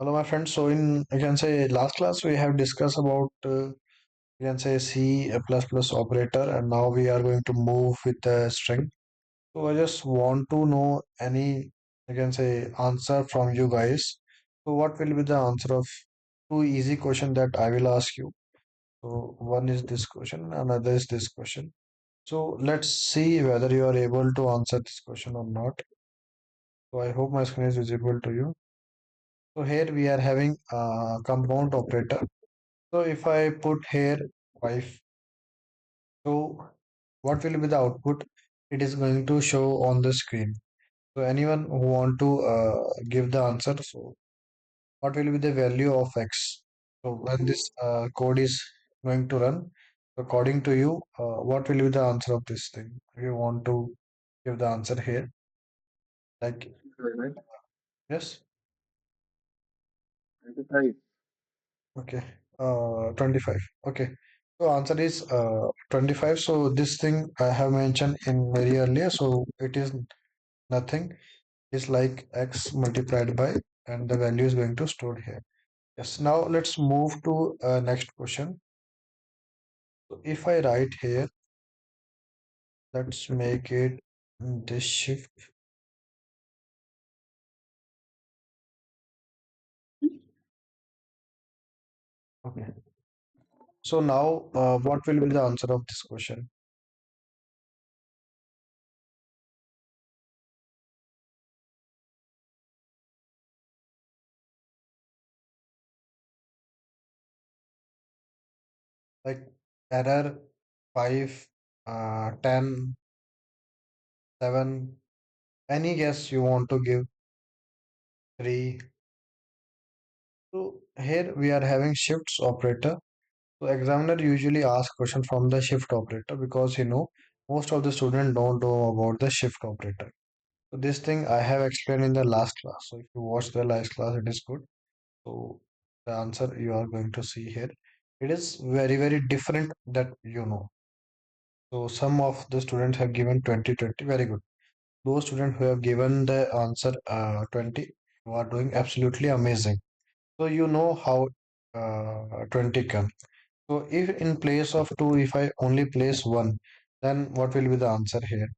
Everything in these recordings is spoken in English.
Hello, my friends. So in you can say last class we have discussed about you can say C plus plus operator, and now we are going to move with the string. So I just want to know any you can say answer from you guys. So what will be the answer of two easy question that I will ask you? So one is this question, another is this question. So let's see whether you are able to answer this question or not. So I hope my screen is visible to you. So here we are having a compound operator. So if I put here 5, so what will be the output? It is going to show on the screen. So anyone who want to give the answer, so what will be the value of x? So when this code is going to run, according to you, what will be the answer of this thing? If you want to give the answer here, like Right. yes, 25. okay, 25. Okay. So answer is 25. So this thing I have mentioned in very earlier. So it is nothing. It's like x multiplied by and the value is going to store here. Yes. Now let's move to next question. So if I write here, let's make it this shift. Okay. So now what will be the answer of this question? Like error 5, 10, 7. Any guess you want to give? 3. So here we are having shifts operator. So examiner usually asks question from the shift operator because most of the students don't know about the shift operator. So this thing I have explained in the last class. So if you watch the last class, it is good. So the answer you are going to see here. It is very, very different that you know. So some of the students have given 2020. Very good. Those students who have given the answer 20, you are doing absolutely amazing. So you know how 20 come. So if in place of 2, if I only place 1, then what will be the answer here?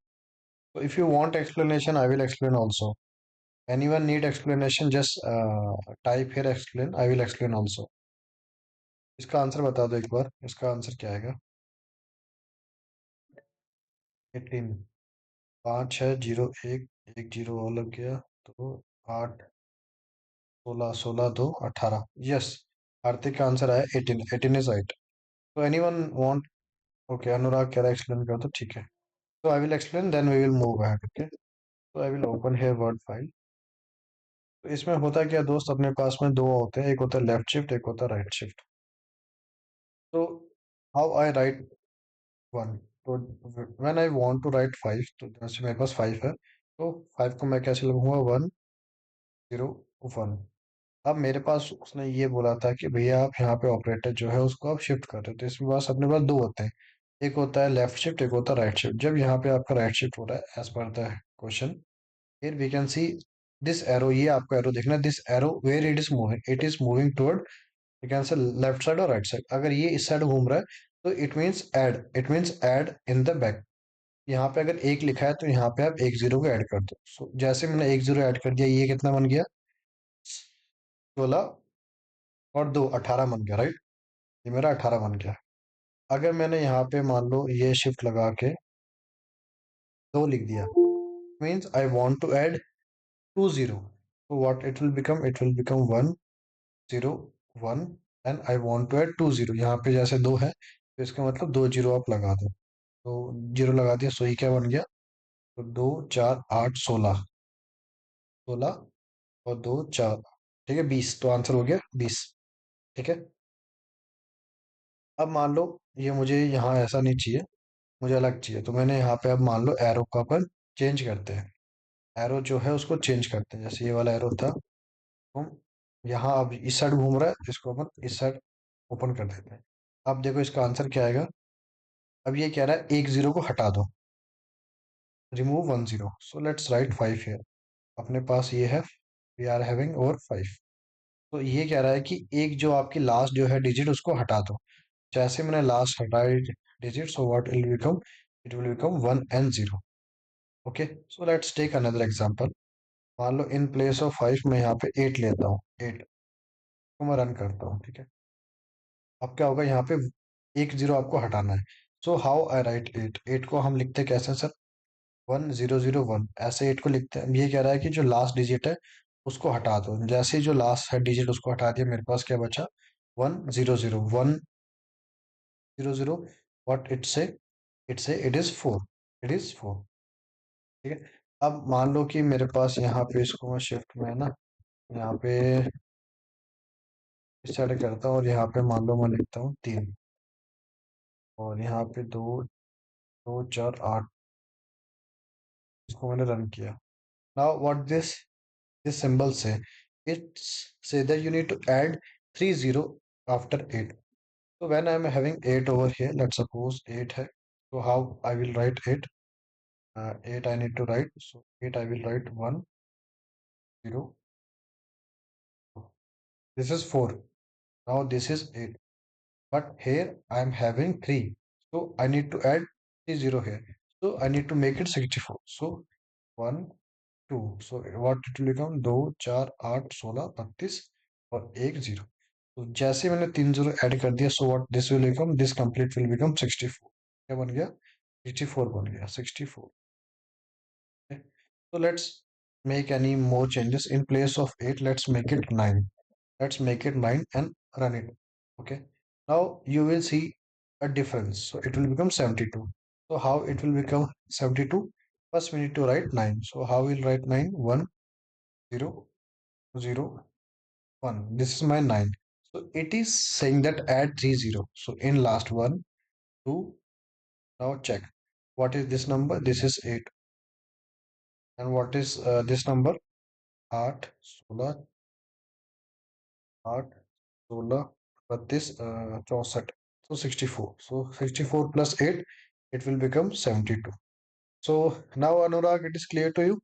So if you want explanation, I will explain also. Anyone need explanation, just type here explain, I will explain also. इसका answer बता दो एक बार, इसका answer क्या आएगा? 18, 5 है, 0 1, 1 0 और लग गया, तो 8 16 16 2 18, यस, कार्तिक का आंसर आया 18, 18 इज राइट. तो एनीवन वांट? ओके, अनुराग कह रहा है एक्सप्लेन कर दो, ठीक है. So I will explain, then we will move ahead. Okay. So I will open here Word file. तो इसमें होता क्या दोस्त, अपने पास में दो होते हैं, एक होता है लेफ्ट शिफ्ट, एक होता है राइट शिफ्ट. तो हाउ आई राइट वन? तो when I want to write 5, तो जैसे मेरे पास 5 है, तो 5 को मैं कैसे लिखूंगा? 1 0 1. अब मेरे पास उसने ये बोला था कि भैया आप यहाँ पे ऑपरेटर जो है उसको आप शिफ्ट कर रहे हो, तो इसमें पास अपने पास दो होते हैं, एक होता है लेफ्ट शिफ्ट, एक होता है राइट शिफ्ट. जब यहाँ पे आपका राइट शिफ्ट हो रहा है as per the question, here we can see this arrow. ये आपको arrow देखना, this arrow where it is moving toward, you can say left side or right side. अगर ये इस साइड घूम रहा है तो it means add in the back. यहाँ पे अगर एक लिखा है तो यहाँ पे आप एक जीरो को ऐड कर दो. सो जैसे मैंने एक जीरो ऐड कर दिया, ये कितना बन गया? 16 और 2 18 बन गया, राइट? ये मेरा 18 बन गया. अगर मैंने यहाँ पे मान लो ये शिफ्ट लगा के 2 लिख दिया, means I want to add 2 0. So what it will become 1 0 1, and I want to add 2 0. यहाँ पे जैसे 2 है तो इसका मतलब 2 जीरो आप लगा दो. तो जीरो लगा दिया, सो ये क्या बन गया? तो 2 4 8 16, 16 और 2 4, ठीक है, 20. तो आंसर हो गया 20. ठीक है. अब मान लो ये मुझे यहाँ ऐसा नहीं चाहिए, मुझे अलग चाहिए, तो मैंने यहाँ पे अब मान लो एरो को अपन चेंज करते हैं. एरो जो है उसको चेंज करते हैं. जैसे ये वाला एरो था, हम यहाँ अब इस साइड घूम रहा है, इसको अपन इस साइड ओपन कर देते हैं. अब देखो इसका आंसर क्या आएगा. अब ये कह रहा है एक जीरो को हटा दो, remove 1 0. So let's write 5 here. अपने पास ये है, वी आर हैविंग और 5. तो ये कह रहा है कि एक जो आपकी लास्ट जो है डिजिट उसको हटा दो। जैसे मैंने लास्ट हटाई digit, so what will become, it will become 1 and 0। Okay, so let's take another example. मान लो इन प्लेस ऑफ 5 मैं यहाँ पे 8 लेता हूँ, 8 को मैं रन करता हूँ, ठीक है। अब क्या होगा, यहाँ पे 1 0 आपको हटाना है। सो हाउ आई राइट 8, 8 को हम लिखते कैसे सर, 1 0 0 1, ऐसे 8 को लिखते हैं। ये कह रहा है कि जो लास्ट डिजिट है उसको हटा दो। जैसे ही जो लास्ट है डिजिट उसको हटा दिया, मेरे पास क्या बचा, 1 0 0 1 0 0। What it is 4, it is 4, ठीक है। अब मान लो कि मेरे पास यहाँ पे, इसको मैं शिफ्ट में है ना, यहाँ पे इस साइड करता हूँ, और यहाँ पे मान लो मैं लिखता हूँ 3, और यहाँ पे 2 2 4 8, इसको मैंने रन किया। Now what this symbol say, it say that you need to add 3 0 after 8. So when I'm having 8 over here, let's suppose 8 hai, so how I will write 8, 8 I need to write, so 8 I will write 1 0, this is 4, now this is 8, but here I am having 3, so I need to add 3 0 here, so I need to make it 64, so 1 2, so what it will become, 2 4 8 16 32 और 1 0। तो जैसे मैंने 3 0 add कर दिया, so what this will become, this complete will become 64। क्या बन गया, 64 बन गया, 64। So let's make any more changes. In place of 8, let's make it 9. Let's make it 9 and run it. Okay. Now you will see a difference. So it will become 72. So how it will become 72? First we need to write 9. So how we'll write 9? 1 0 0 1. This is my 9. So it is saying that add 3 0. So in last one, 2, now check. What is this number? This is 8. And what is this number? 8 16 8 16 32 64, so 64, so 64 plus 8, it will become 72. So now Anurag, it is clear to you.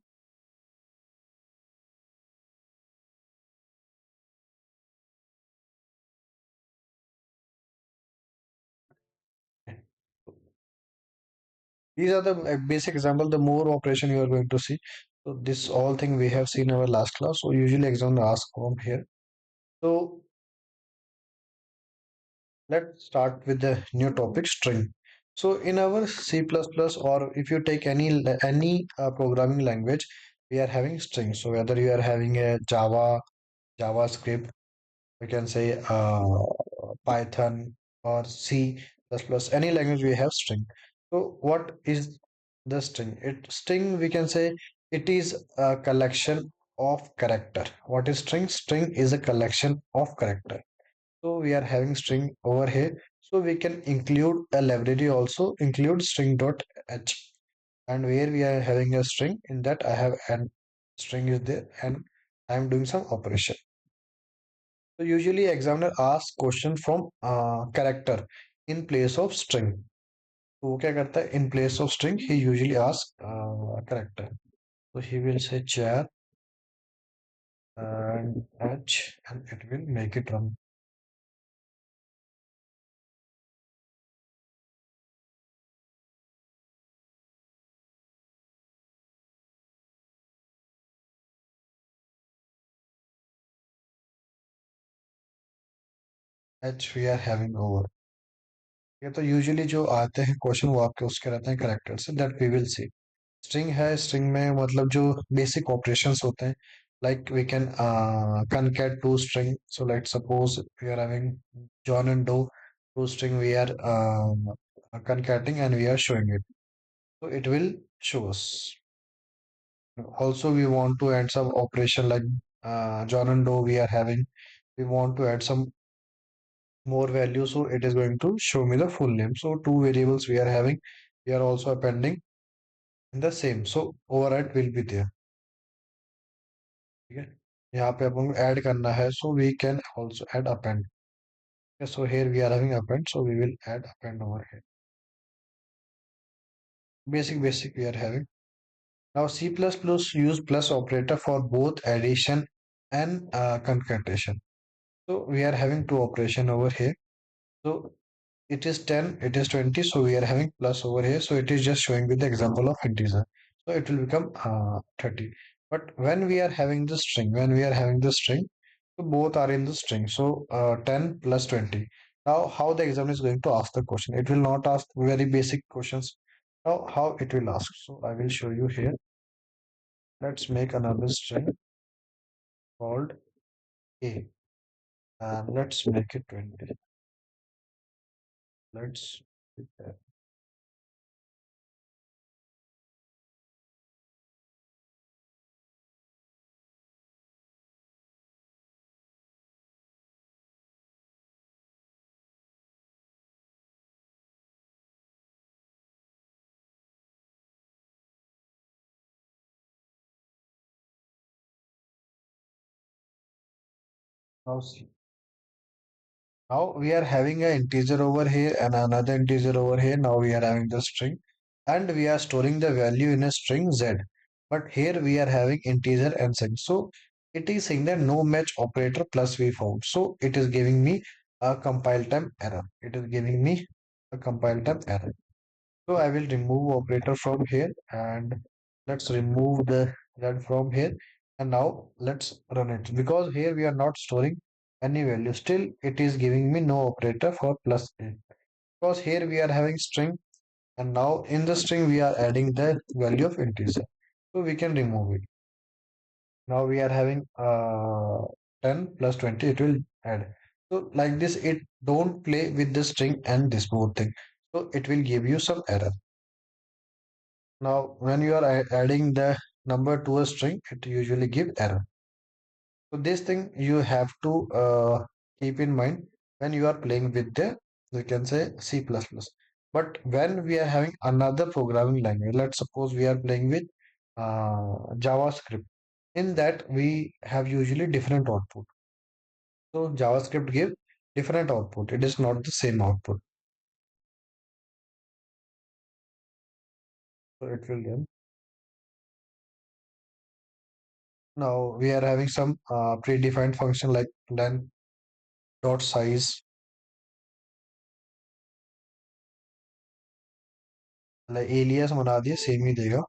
These are the basic example, the more operation you are going to see. So this all thing we have seen in our last class, so usually exam ask from here. So let's start with the new topic, string. So in our C++, or if you take any programming language, we are having strings. So whether you are having a JavaScript, we can say Python or C++, any language we have string. So what is the string? String, we can say it is a collection of character. What is string? String is a collection of character. So we are having string over here. So we can include a library also, include string.h. And where we are having a string, in that I have an string is there, and I am doing some operation. So usually examiner asks question from character in place of string. तो वो क्या करता है, in place of string he usually asks character. So he will say char and h, and it will make it run. H we are having over. ये तो usually जो आते हैं क्वेश्चन वो आपके उसके रहते हैं करेक्टर से, that we will see. String है, स्ट्रिंग में मतलब जो बेसिक ऑपरेशंस होते हैं, like we can concat two string, so let suppose we are having John and Doe two string, we are concating and we are showing it, so it will show us. Also we want to add some operation like John and Doe we are having, we want to add some more value, so it is going to show me the full name. So two variables we are having, we are also appending in the same, so override will be there, ठीक है। यहाँ पे अपन को add करना है, so we can also add append. Okay, so here we are having append, so we will add append over here. Basic we are having. Now C++ use plus operator for both addition and concatenation. So we are having two operation over here. So it is 10, it is 20, so we are having plus over here. So it is just showing with the example of integer. So it will become 30. But when we are having the string, when we are having the string, so both are in the string. So 10 plus 20. Now how the exam is going to ask the question? It will not ask very basic questions. Now how it will ask? So I will show you here. Let's make another string called A and let's make it 20. Let's now see. Now we are having an integer over here and another integer over here. Now we are having the string and we are storing the value in a string z. But here we are having integer and string. So it is saying that no match operator plus we found. So it is giving me a compile time error. It is giving me a compile time error. So I will remove operator from here and let's remove the that from here. And now let's run it because here we are not storing any value. Still, it is giving me no operator for plus a because here we are having string and now in the string we are adding the value of integer. So we can remove it. Now we are having 10 plus 20, it will add. So like this, it don't play with the string and this both thing. So it will give you some error. Now, when you are adding the number to a string, it usually give error. So this thing you have to keep in mind when you are playing with the, we can say C++. But when we are having another programming language, let's suppose we are playing with JavaScript. In that, we have usually different output. So JavaScript give different output. It is not the same output. So it will give. Now we are having some predefined function like len dot size alias बना दिए same ही देगा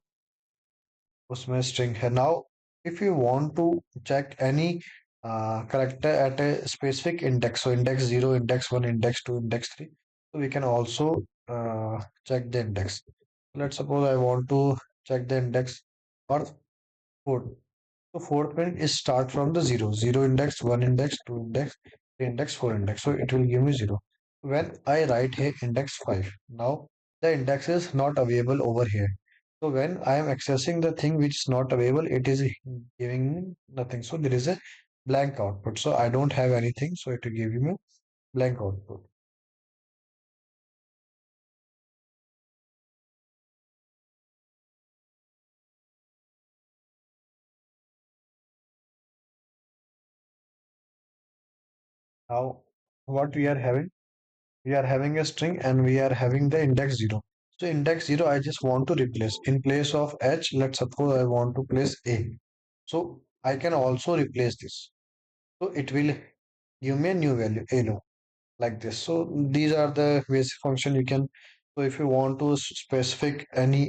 उसमें string है now if you want to check any character at a specific index so index 0 index 1 index 2 index 3 so we can also check the index let's suppose I want to check the index for 4 so fourth print is start from the zero. Zero index, one index, two index, three index, four index. So it will give me zero. When I write here index 5, now the index is not available over here. So when I am accessing the thing which is not available, it is giving me nothing. So there is a blank output. So I don't have anything. So it will give me blank output. Now what we are having? We are having a string and we are having the index 0. So index 0 I just want to replace. In place of h, let's suppose I want to place a. So I can also replace this. So it will give me a new value, a no, like this. So these are the basic function you can. So if you want to specific any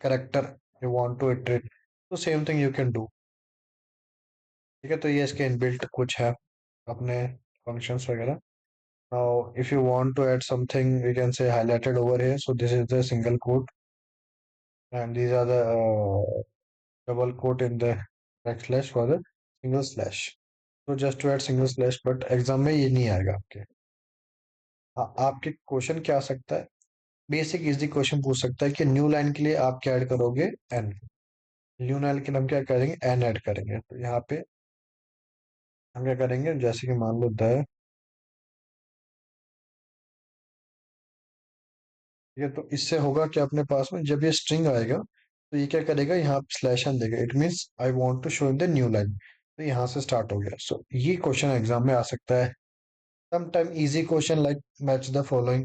character you want to iterate, so same thing you can do. ठीक है तो ये इसके inbuilt कुछ है अपने functions वगैरह. Now, if you want to add something, we can say highlighted over here. So this is the single quote, and these are the double quote in the backslash for the single slash. So just to add single slash, but exam में ये नहीं आएगा आपके. आपके question क्या आ सकता है basic easy question पूछ सकता है कि न्यू लाइन के लिए आप क्या ऐड करोगे एन न्यू लाइन के लिए हम क्या करेंगे एन ऐड करेंगे तो यहाँ पे हम क्या करेंगे जैसे कि मान लो द ये तो इससे होगा कि अपने पास में जब ये स्ट्रिंग आएगा तो ये क्या करेगा यहाँ स्लैश एन देगा it means I want to show in the new line तो यहाँ से स्टार्ट हो गया सो ये क्वेश्चन एग्जाम में आ सकता है sometime easy question like match the following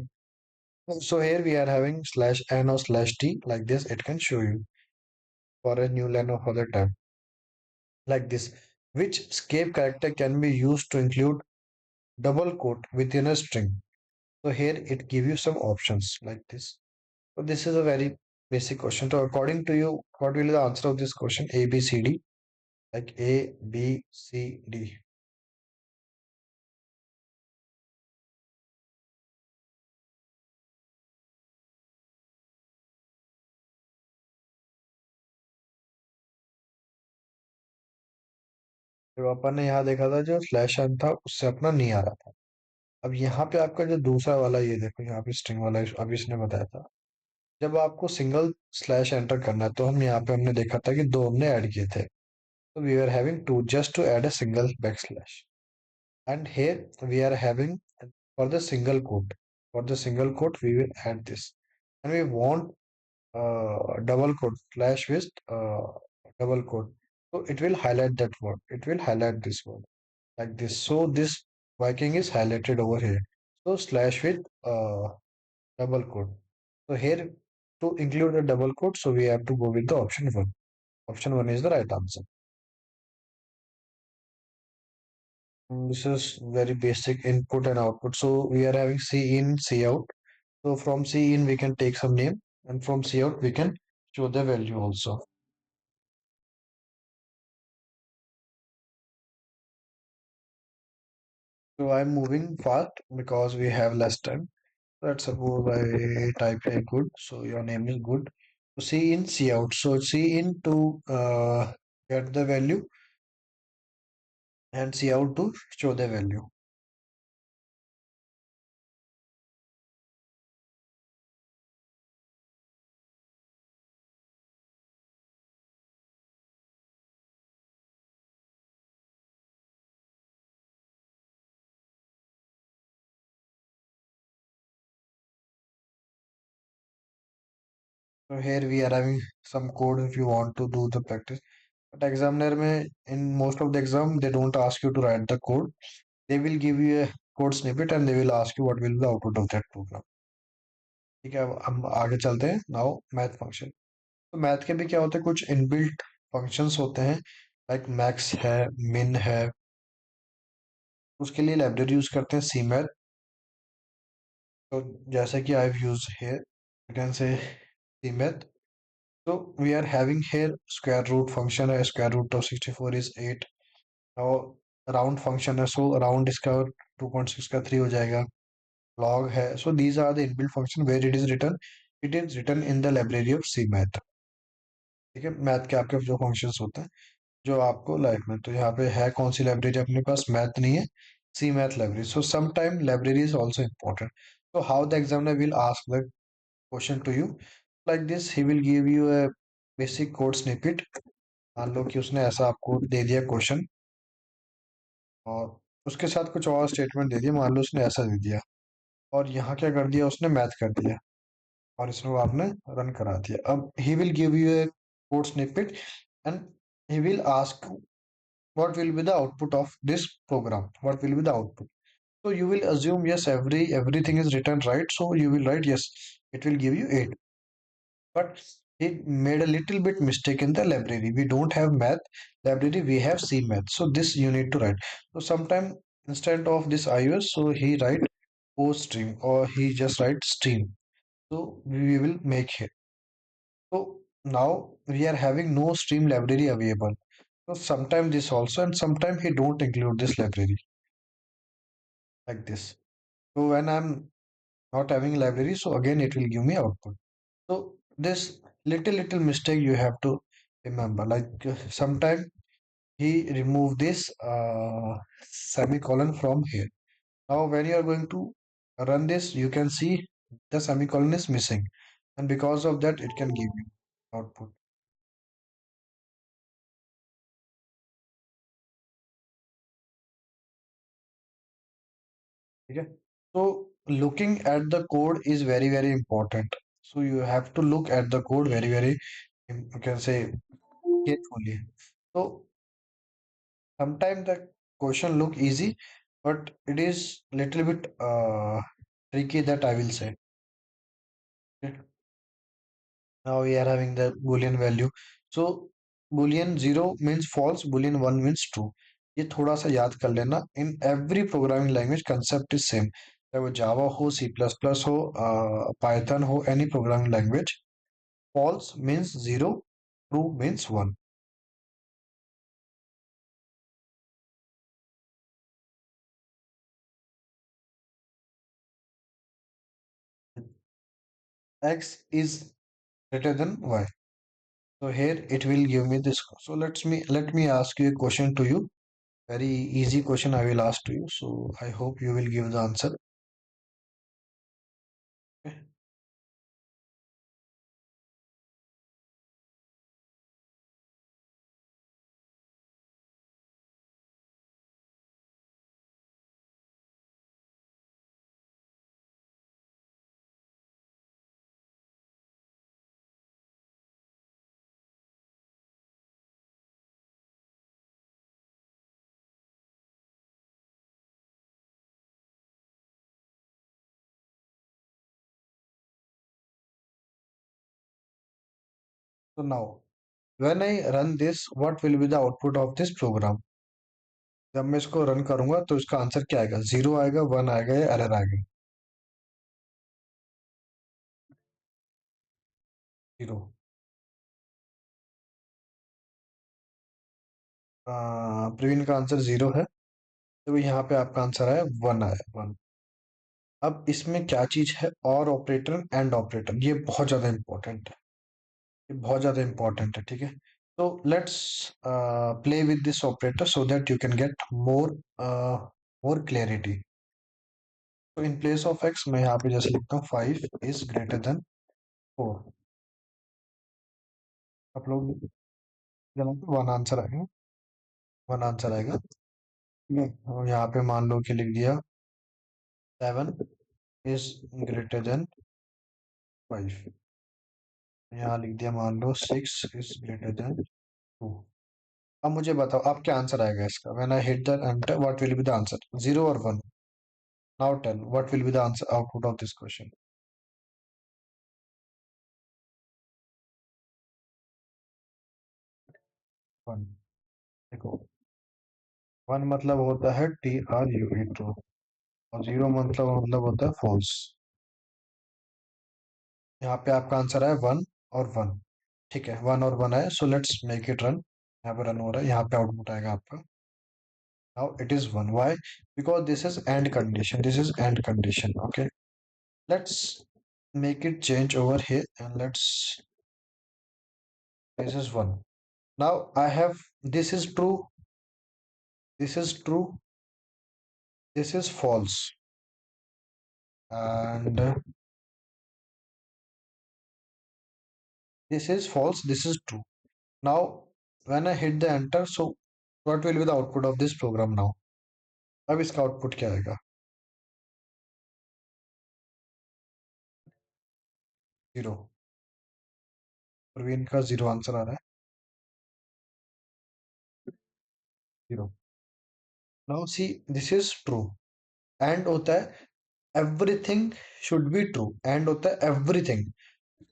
so here we are having slash n or slash t like this it can show you for a new line of other type like this which escape character can be used to include double quote within a string. So here it give you some options like this. So this is a very basic question. So according to you, what will be the answer of this question? A, B, C, D. Like A, B, C, D. जो अपन ने यहाँ देखा था जो slash N था उससे अपना नहीं आ रहा था। अब यहाँ पे आपका जो दूसरा वाला ये देखो यहाँ पे स्ट्रिंग वाला अभी इसने बताया था। जब आपको सिंगल स्लैश एंटर करना है तो हम यहाँ पे हमने देखा था कि दो हमने ऐड किए थे। तो we are having to just to add a single back slash and here we are having for the single quote. For the single quote we will add this and we want double quote slash with double quote. So it will highlight that word. It will highlight this word like this. So this Viking is highlighted over here. So slash with double quote. So here to include the double quote, so we have to go with the option one. Option one is the right answer. This is very basic input and output. So we are having C in, C out. So from C in we can take some name and from C out we can show the value also. So I'm moving fast because we have less time. Let's suppose I type here good. So your name is good. So C in, C out. So C in to get the value and C out to show the value. So here we are having some code if you want to do the practice. But examiner में in most of the exam they don't ask you to write the code. They will give you a code snippet and they will ask you what will be the output of that program. ठीक है अब हम आगे चलते हैं now math function. तो math के भी क्या होते हैं कुछ इनबिल्ट फंक्शंस होते हैं लाइक मैक्स है मिन है। उसके लिए लाइब्रेरी यूज करते हैं सी मैथ। तो जैसे कि I use here you can say C math. तो we are having here square root function है स्क्वायर रूट ऑफ 64 इज 8। और राउंड फंक्शन है सो राउंड इसका 2.6 का 3 हो जाएगा। log है so these are the inbuilt function where it is written in the library of C math. ठीक है मैथ के आपके जो फंक्शंस होते हैं जो आपको लाइफ में तो यहाँ पे है कौन सी लाइब्रेरी अपने पास मैथ नहीं है C math library so some time library is also important. तो how the examiner will ask the question to you like this he will give you a basic code snippet. मान लो कि उसने ऐसा आपको दे दिया क्वेश्चन और उसके साथ कुछ और स्टेटमेंट दे दिया मान लो उसने ऐसा दे दिया और यहाँ क्या कर दिया उसने मैथ कर दिया और इसमें आपने रन करा दिया। अब ही will give U A code snippet and he will ask what will be the output of this program, what will be the output. So you will assume yes everything is written right, so you will write yes it will give you 8, but he made a little bit mistake in the library. We don't have math library, we have c math, so this you need to write. So sometime instead of this ios so he write o stream or he just write stream, so we will make it. So now we are having no stream library available. So sometime this also and sometime he don't include this library like this. So when I'm not having library, so again it will give me output. So this little mistake you have to remember. Like sometime he remove this semicolon from here. Now when you are going to run this, you can see the semicolon is missing, and because of that, it can give you output. Okay. So looking at the code is very important. So you have to look at the code very you can say carefully. So sometimes the question look easy, but it is little bit tricky that I will say. Okay. Now we are having the boolean value. So boolean zero means false, boolean one means true. ये थोड़ा सा याद कर लेना। In every programming language concept is same, चाहे वो Java हो, C plus plus हो, पाइथन हो, any programming language. False means zero, true means one. X is greater than Y. So here it will give me this. So let me ask you a question to you. Very easy question I will ask to you. So I hope you will give the answer. Okay. So now when I run this, what will be the output of this program? जब मैं इसको run करूंगा तो इसका answer क्या आएगा? Zero आएगा, one आएगा या एरर आएगा? जीरो। प्रवीण का आंसर जीरो है, तो यहाँ पे आपका आंसर आया वन, आया वन। अब इसमें क्या चीज है? और ऑपरेटर, एंड ऑपरेटर, ये बहुत ज्यादा इंपॉर्टेंट है। ये बहुत ज्यादा इंपॉर्टेंट है, ठीक है। तो let's play with this operator so that you can get more more clarity. तो इन प्लेस ऑफ एक्स मैं यहाँ पे जैसे लिखता हूँ, five is greater then four. आप लोग जानते वन आंसर आएगा, वन आंसर आएगा, ठीक है। और यहाँ पे मान लो कि लिख दिया seven is greater than five. यहाँ लिख दिया मान लो six is greater than two. अब मुझे बताओ अब क्या आंसर आएगा इसका? When I hit the enter what will be the answer? Zero और one? Now tell what will be the answer output of this question? One. देखो, वन मतलब होता है TRUE, ट्रू। और जीरो मतलब होता है फॉल्स। यहाँ पे आपका आंसर है वन और वन, ठीक है। वन और वन है, so let's make it run. यहाँ पे रन हो रहा है, यहाँ पे आउटपुट आएगा आपका। Now it is one, why? Because this is and condition, this is and condition, okay. Let's make it change over here and let's, this is one. Now I have, this is true, this is true, this is false, and this is false, this is true. Now when I hit the enter, so what will be the output of this program now? अब इसका output क्या आएगा? Zero. Praveen का zero answer आ रहा है, zero. Now see, this is true. And होता है everything should be true, and होता है एवरीथिंग।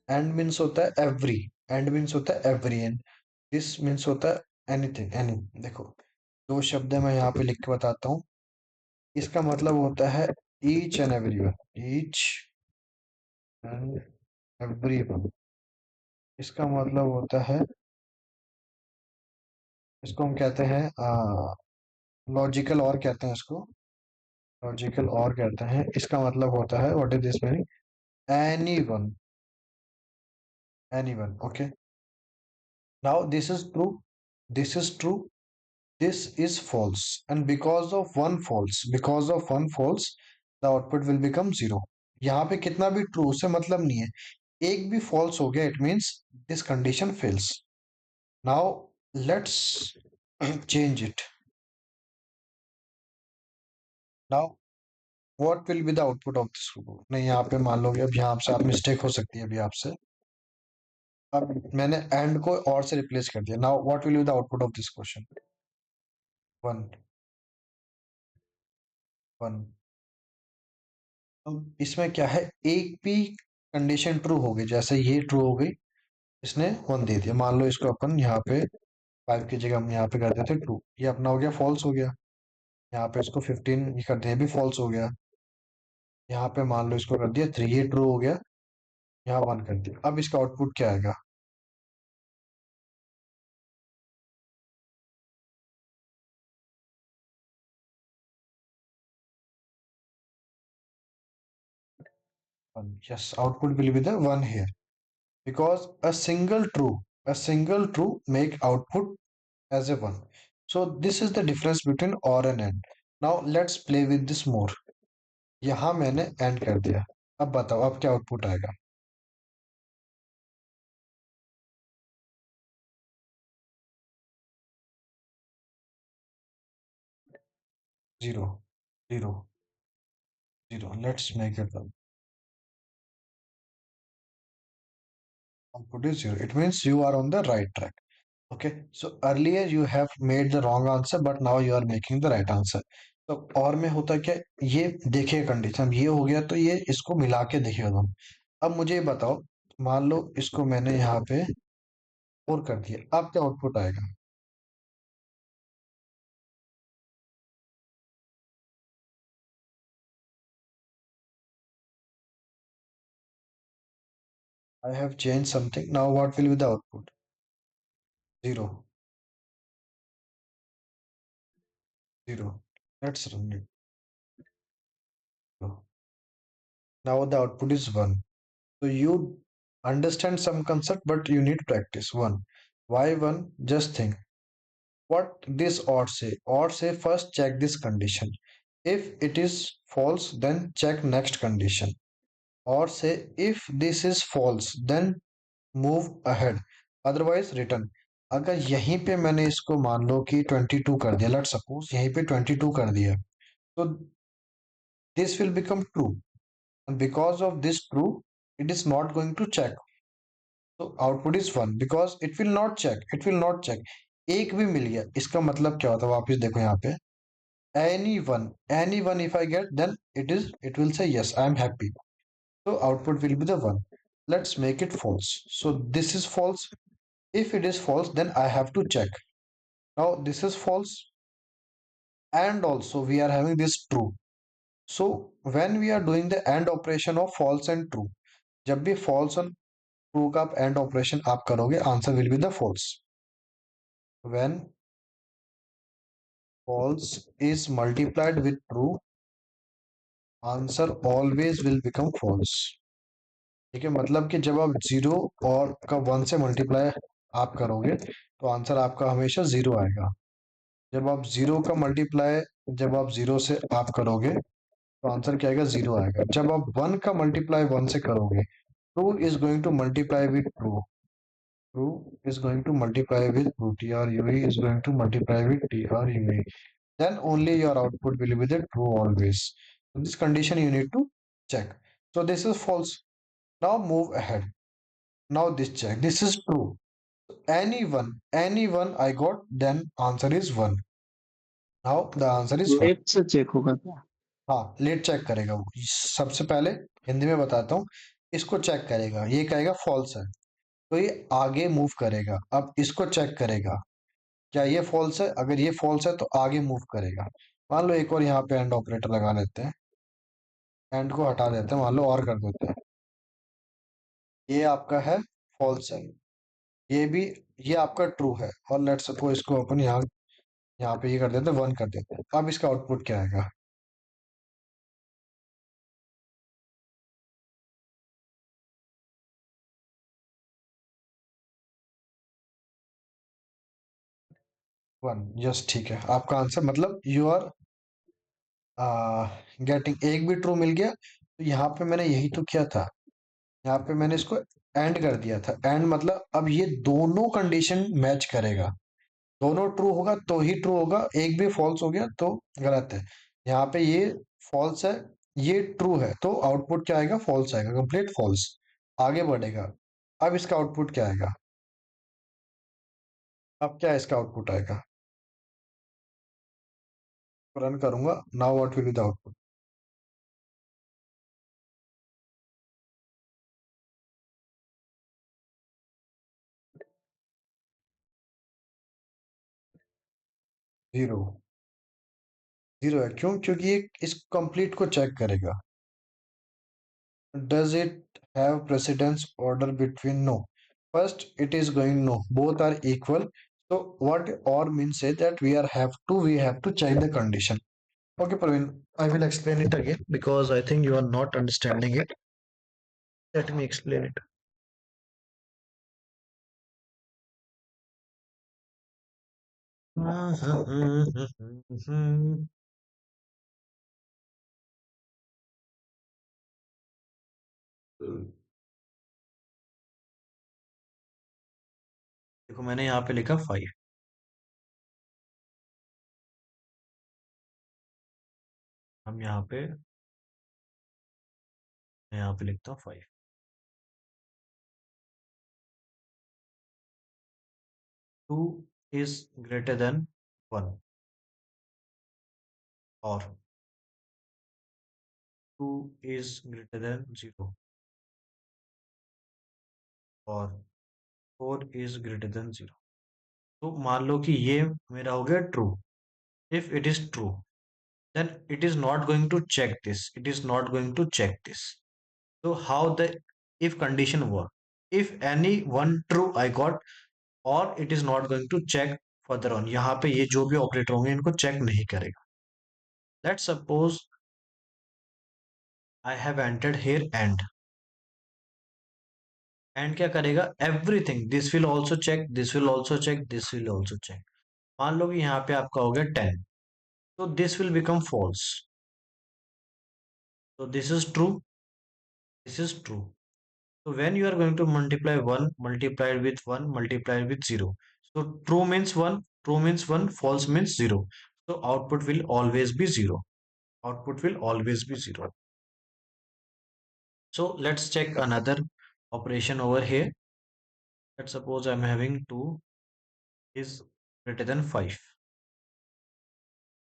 एंड मीन्स होता है एवरी, एंड मीन्स होता है एवरी, एंड दिस मीन्स होता है एनीथिंग, एनी। देखो, दो शब्द है, मैं यहाँ पे लिख के बताता हूँ। इसका मतलब होता है each and every one, each and every one. इसका मतलब होता है, इसको हम कहते हैं लॉजिकल और कहते हैं इसको, लॉजिकल और कहते हैं। इसका मतलब होता है, what is this meaning? Any one, any one, okay. Now this is true, this is true, this is false, and because of one false, the output will become zero। यहाँ पे कितना भी ट्रू से मतलब नहीं है, एक भी फॉल्स हो गया, it means this condition fails. Now let's change it. Now what will be the output of this? नहीं, यहाँ पे मान लो कि अब यहाँ से आप मिस्टेक हो सकती है अभी आपसे। अब मैंने एंड को और से रिप्लेस कर दिया। Now what will be the output of this question? One, one. अब इसमें क्या है, एक भी कंडीशन ट्रू हो गई, जैसे ये ट्रू हो गई, इसने वन दे दिया। मान लो इसको अपन यहाँ पे 5 की जगह हम यहाँ पे कर देते 2, ये अपना हो गया फॉल्स हो गया। यहाँ पे इसको 15 ये कर दिया, ये भी फॉल्स हो गया। यहाँ पे मान लो इसको कर दिया 3, ये ट्रू हो गया। यहाँ 1 कर दिया। अब इसका आउटपुट क्या आएगा? Yes, output will be the 1 here, because a single true make output as a 1. So this is the difference between or and and. Now let's play with this more. यहाँ मैंने and कर दिया। अब बताओ अब क्या आउटपुट आएगा? 0, 0, 0. Let's make it 1. Output is 0. It means you are on the right track. Okay, so earlier you have made the wrong answer, but now you are making the right answer. तो और में होता क्या, ये देखिए condition ये हो गया, तो ये इसको मिला के देखिए तुम। अब मुझे ये बताओ, मान लो इसको मैंने यहाँ पे और कर दिया, अब क्या आउटपुट आएगा? I have changed something. Now what will be the output? 0, 0. Let's run it. Now the output is 1. So you understand some concept, but you need practice. 1. Why 1? Just think. What this or say? Or say first check this condition. If it is false, then check next condition. Or say if this is false, then move ahead. Otherwise return. अगर यहीं पे मैंने इसको मान लो कि 22 कर दिया, लेट सपोज यहीं पे 22 कर दिया, तो this will become true, and because of this true, it is not going to check. So output is 1 because it will not check, it will not check. एक भी मिल गया, इसका मतलब क्या होता है? वापस देखो यहाँ पे, anyone if I get, then it will say yes, I am happy. So output will be the 1. Let's make it false. So this is false. If it is false, then I have to check. Now this is false, and also we are having this true. So when we are doing the AND operation of false and true, जब भी false और true का आप AND operation आप करोगे, answer will be the false. When false is multiplied with true, answer always will become false. ठीक है, मतलब कि जब आप जीरो और का 1 से मल्टीप्लाई आप करोगे, तो आंसर आपका हमेशा 0 आएगा। जब आप जीरो का मल्टीप्लाई, जब आप जीरो से आप करोगे, तो आंसर क्या आएगा? 0 आएगा। जब आप 1 का मल्टीप्लाई 1 से करोगे, true is going to multiply with true, true is going to multiply with true, true is going to multiply with true, then only your output will be the true always. So this condition you need to check. So this is false. Now move ahead. Now this check, this is true. Anyone I got, then answer is 1. Now the answer is 1. Late से check होगा क्या? हाँ, late check करेगा वो। सबसे पहले हिंदी में बताता हूँ, इसको चेक करेगा, ये कहेगा फॉल्स है, तो ये आगे मूव करेगा। अब इसको चेक करेगा, क्या ये फॉल्स है? अगर ये फॉल्स है तो आगे मूव करेगा। मान लो एक और यहाँ पे एंड ऑपरेटर लगा लेते हैं, एंड को हटा देते हैं, मान लो और कर देते हैं। ये आपका है फॉल्स है, ये भी, ये आपका ट्रू है, और लेट्स सपोज इसको अपन यहाँ यहाँ पे ये कर देते हैं, 1 कर देते हैं। अब इसका आउटपुट क्या आएगा? वन, यस, ठीक है, आपका आंसर मतलब यू आर गेटिंग, एक भी ट्रू मिल गया। तो यहाँ पे मैंने यही तो किया था, यहाँ पे मैंने इसको एंड कर दिया था। एंड मतलब अब ये दोनों कंडीशन मैच करेगा, दोनों ट्रू होगा तो ही ट्रू होगा, एक भी फॉल्स हो गया तो गलत है। यहाँ पे ये फॉल्स है, ये ट्रू है, तो आउटपुट क्या आएगा? फॉल्स आएगा, कंप्लीट फॉल्स। आगे बढ़ेगा। अब इसका आउटपुट क्या आएगा? अब क्या इसका आउटपुट आएगा? रन करूंगा। Now what will be the output? Zero. Zero है क्यों? क्योंकि ये इस कंप्लीट को चेक करेगा। Does it have precedence order between? No. First, it is going no. Both are equal. So what or means say that we have to check the condition. Okay, Praveen, I will explain it again because I think you are not understanding it. Let me explain it. देखो मैंने यहाँ पे लिखा 5। हम यहाँ पे मैं यहाँ पे लिखता हूँ 5। 2 is greater than 1 or 2 is greater than 0 or 4 is greater than 0। तो मान लो कि ये मेरा हो गया true. If it is true then it is not going to check this, it is not going to check this। so how the if condition work? if any one true I got, or it is not going to check further on। यहाँ पे ये जो भी operator होंगे इनको check नहीं करेगा। Let's suppose I have entered here and क्या करेगा? Everything, this will also check, this will also check, this will also check. मान लो कि यहाँ पे आपका हो गया 10, तो this will become false. so this is true, this is true। So when you are going to multiply 1 multiplied with 1 multiplied with 0, so true means 1, true means 1, false means 0। So output will always be 0, output will always be 0। So let's check another operation over here। Let's suppose I'm having 2 is greater than 5,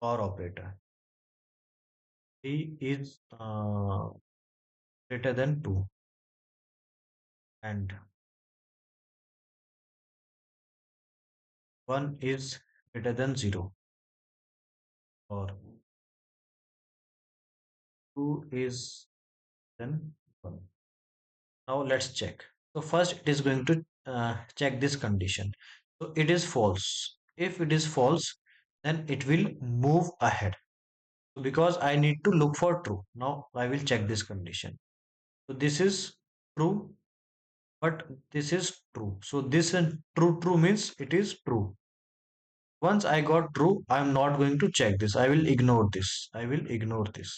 or operator 3 is greater than 2 and 1 is greater than 0 or 2 is then 1। Now let's check। So first it is going to check this condition। So it is false। If it is false, then it will move ahead because I need to look for true। Now I will check this condition। So this is true, but this is true। So this and true means it is true। Once I got true, I am not going to check this। I will ignore this। I will ignore this।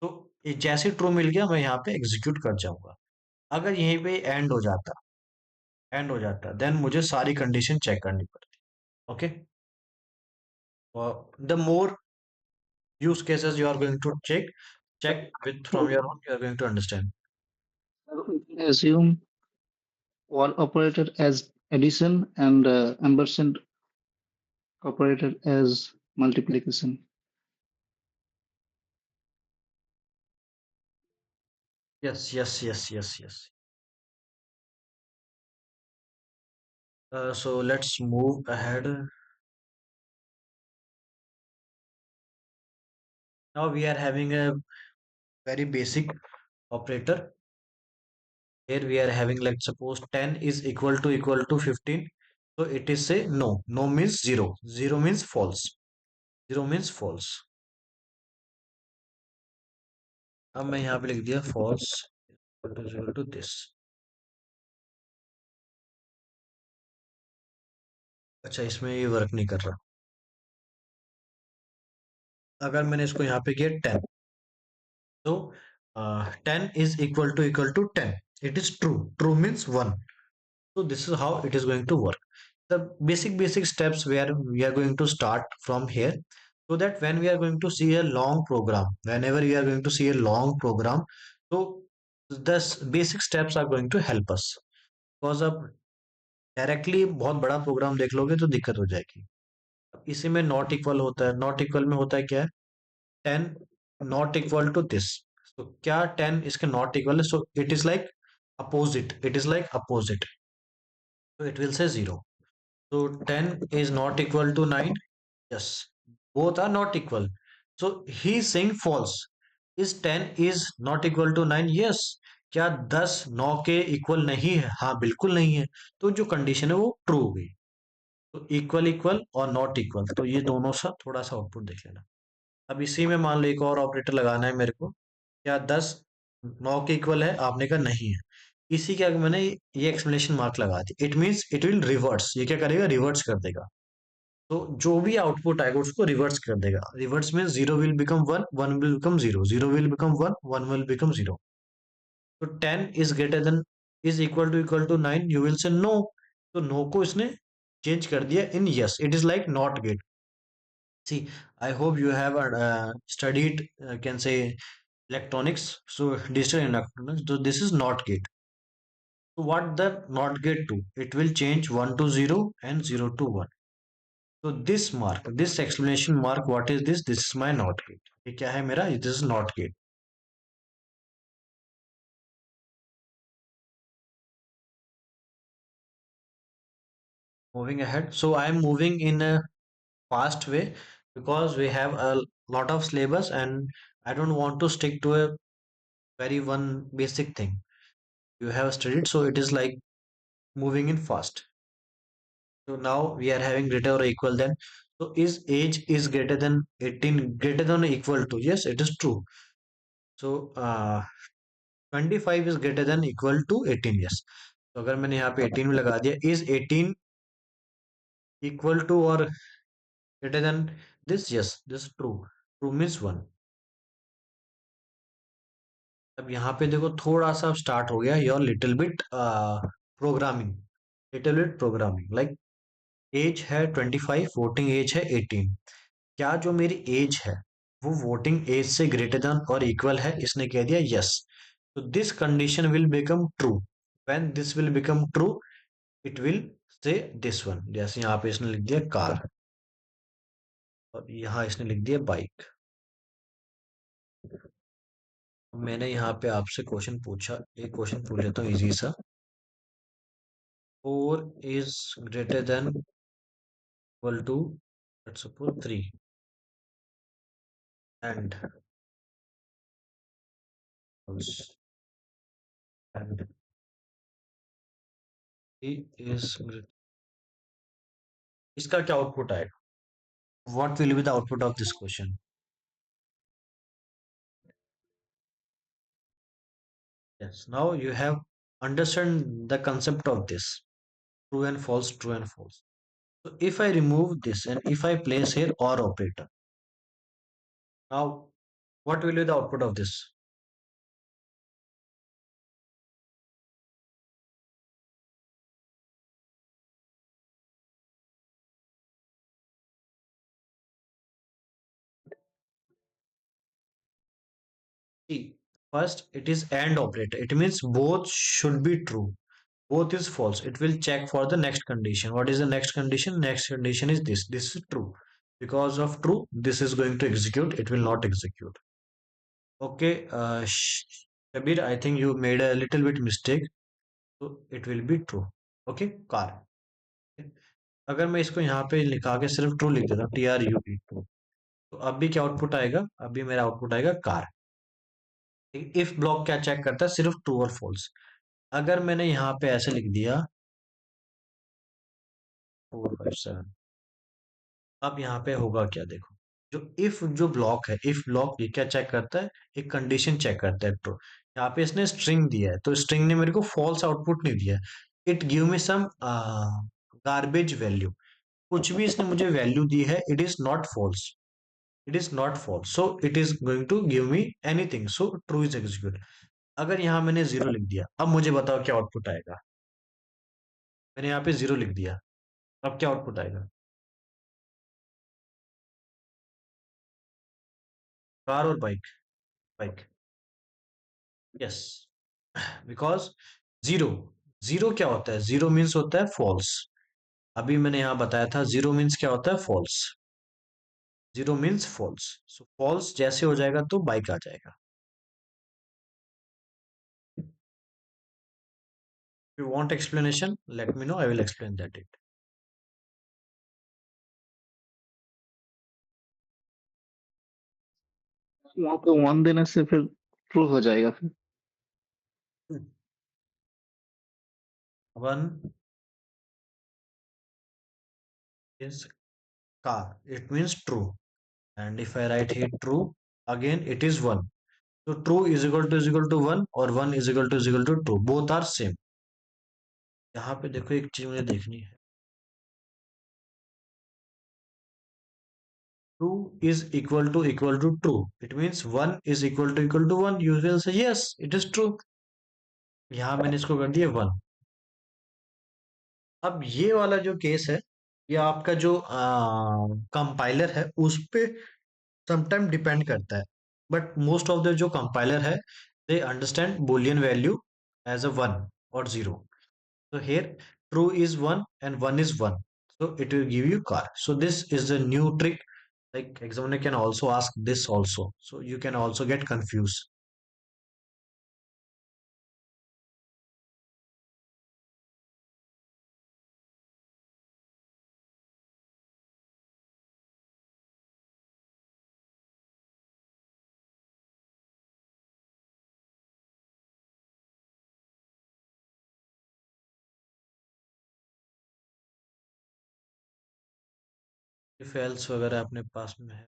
तो ये जैसे true मिल गया मैं यहाँ पे execute कर जाऊंगा। अगर यहीं पे एंड हो जाता देन मुझे सारी कंडीशन चेक करनी पड़ती। Okay, the more use cases you are going to check with from your own, you are going to understand। Assume one operator as addition and ampersand operator as multiplication. Yes, yes, yes, yes, yes। So let's move ahead। Now we are having a very basic operator। Here we are having, like suppose 10 is equal to 15, so it is say no, no means 0, 0 means false, 0 means false। अब मैं यहाँ पे लिख दिया false equal to this। अच्छा, इसमें ये work नहीं कर रहा। अगर मैंने इसको यहाँ पे किया 10, तो 10 is equal to 10, it is true, true means 1। so this is how it is going to work। the basic steps where we are going to start from here, so that when we are going to see a long program, whenever we are going to see a long program, so the basic steps are going to help us। because अब directly बहुत बड़ा programme देख लोगे तो दिक्कत हो जाएगी। इसी में नॉट इक्वल होता है। नॉट इक्वल में होता है क्या है? 10 नॉट इक्वल टू दिस। तो क्या 10 इसके नॉट इक्वल है? सो it is like opposite, it is like opposite, so it will say 0। so 10 is not equal to 9, Yes, both are not equal. So he is saying false. Is 10 is not equal to 9? Yes. क्या 10 9 के equal नहीं है? हाँ, बिल्कुल नहीं है। तो जो कंडीशन है वो ट्रू हो गई। तो इक्वल इक्वल और नॉट इक्वल, तो ये दोनों सा थोड़ा सा आउटपुट देख लेना। अब इसी में मान लो एक और ऑपरेटर लगाना है मेरे को। क्या 10 9 के इक्वल है? आपने कहा नहीं है। इसी के आगे मैंने ये एक्सप्लेनेशन मार्क लगा दी। It means it will reverse. ये क्या करेगा? रिवर्स कर देगा। तो जो भी आउटपुट आएगा उसको रिवर्स कर देगा। रिवर्स में zero will become one, one will become zero, zero will become one, one will become zero. तो 10 is greater than is equal to 9, you will say no. तो नो को इसने चेंज कर दिया in yes. It is like not gate. See, I hope you have studied can say electronics, so digital electronics, so this is not gate. So what the not gate do? It will change 1 to 0 and 0 to 1. So this mark, this explanation mark, what is this? This is my not gate. ये क्या है मेरा? This is not gate. Moving ahead. So I am moving in a fast way because we have a lot of syllabus and I don't want to stick to a very one basic thing you have studied. So it is like moving in fast. So now we are having greater or equal than. So is age is greater than 18 greater than or equal to? Yes, it is true. So 25 is greater than equal to 18. Yes. तो अगर मैंने यहाँ पे 18 में लगा दिया, is 18 equal to or greater than this? Yes, this is true. True means 1. अब यहाँ पे देखो थोड़ा सा स्टार्ट हो गया your little bit programming. Little bit programming like age है 25, वोटिंग एज है 18। क्या जो मेरी एज है वो वोटिंग एज से ग्रेटर देन और इक्वल है? इसने कह दिया यस। तो this condition will become true. When this will become true, it will say this one. जैसे यहाँ पे इसने लिख दिया कार और यहाँ इसने लिख दिया बाइक। मैंने यहाँ पे आपसे क्वेश्चन पूछा, एक क्वेश्चन पूछ लेता हूँ इजी सा। 4 is greater than equal to let's suppose 3 and and is, इसका क्या आउटपुट आएगा? What will be the output of this question? Yes, now you have understand the concept of this true and false, true and false. So if I remove this and if I place here OR operator, now what will be the output of this? See, first it is AND operator. It means both should be true. Both is false. It will check for the next condition. What is the next condition? Next condition is this. This is true. Because of true, this is going to execute. It will not execute. Okay, Shabir, I think you made a little bit mistake. तो it will be true. Okay, car. अगर मैं इसको यहाँ पे लिखा के सिर्फ true लिख देता हूँ, TRUE ट्रू, तो अब भी क्या आउटपुट आएगा? अभी मेरा आउटपुट आएगा कार। इफ ब्लॉक क्या चेक करता है? सिर्फ ट्रू और फॉल्स। अगर मैंने यहाँ पे ऐसे लिख दिया 4 5 7, अब यहाँ पे होगा क्या देखो। जो इफ जो ब्लॉक है, इफ ब्लॉक ये क्या चेक करता है? एक कंडीशन चेक करता है ट्रू। यहाँ पे इसने स्ट्रिंग दिया है तो स्ट्रिंग ने मेरे को फॉल्स आउटपुट नहीं दिया। It give me some garbage value. कुछ भी इसने मुझे वैल्यू दी है, it is not false. It is not false, so it is going to give me anything, so true is execute. अगर यहाँ मैंने जीरो लिख दिया, अब मुझे बताओ क्या आउटपुट आएगा? मैंने यहाँ पे जीरो लिख दिया, अब क्या आउटपुट आएगा? कार और bike. Bike. Yes, because zero, zero क्या होता है? जीरो मीन्स होता है फॉल्स। अभी मैंने यहाँ बताया था जीरो मीन्स क्या होता है? फॉल्स। जीरो मीन्स फॉल्स, सो फॉल्स जैसे हो जाएगा तो बाइक आ जाएगा। If you want explanation, let me know. I will explain that it. वहां पे 1 देने से फिर ट्रू हो जाएगा फिर। One is car. It means true. And if I write here true, again it is one. So true is equal to one or one is equal to true. Both are same. यहाँ पे देखो एक चीज मुझे देखनी है. True is equal to true. It means one is equal to one. You will say yes, it is true. यहाँ मैंने इसको कर दिया वन. अब ये वाला जो केस है, ये आपका जो कंपाइलर है उस पे समटाइम डिपेंड करता है. बट मोस्ट ऑफ द जो कंपाइलर है, they understand boolean value as a 1 or 0. So here true is 1 and 1 is 1. So it will give you car. So this is a new trick. Like examiner can also ask this also. So you can also get confused. If else वगैरह अपने पास में है.